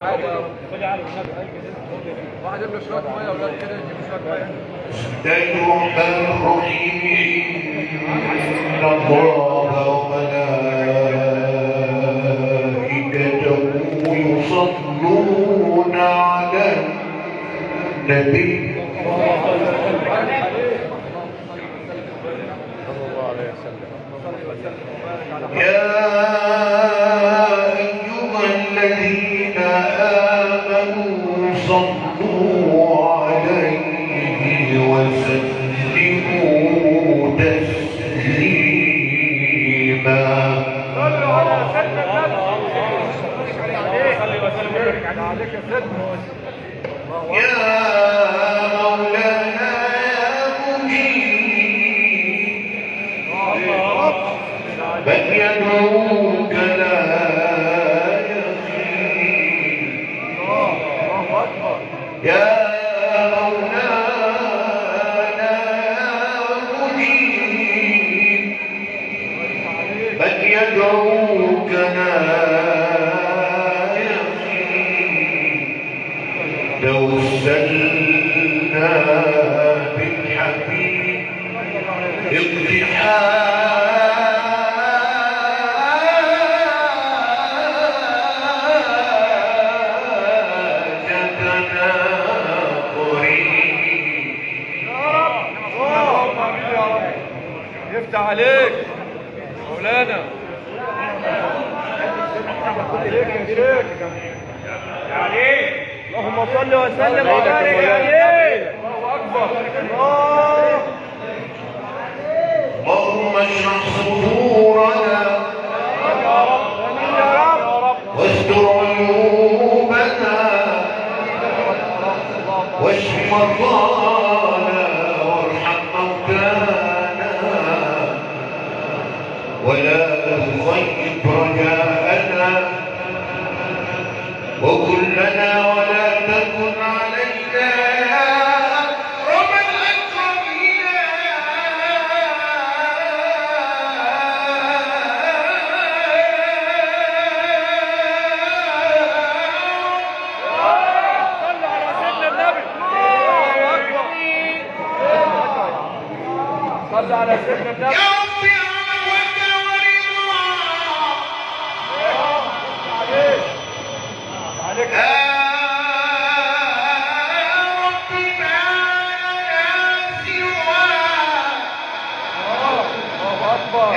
عادي يا رب. خد على النبي واحد يملى شويه ميه يا اولاد كده يجيب شويه ميه. الرحمن الرحيم إن الله وملائكته يصلون على النبي يا أيها الذين آمنوا صلوا عليه وسلموا تسليما يا مولانا يا مجيب من يدعوك لا يخيب يا مولانا يا مجيب من يدعوك لا يخيب توسلنا بالحبيب يفتح عليك مولانا. اللهم صل وسلم وبارك عليه. الله اكبر. اللهم اشرح صدورنا واستر عيوبنا واشف مرضانا وارحم موتانا ولا تخيب رجاءنا وكلنا ولا تكن علينا يا أكرم الأكرمين. صل على سيدنا النبي. الله اكبر. صل على سيدنا النبي. يا ربي عفوك ورضاك عليك. ربي ما لا سواك الله اكبر.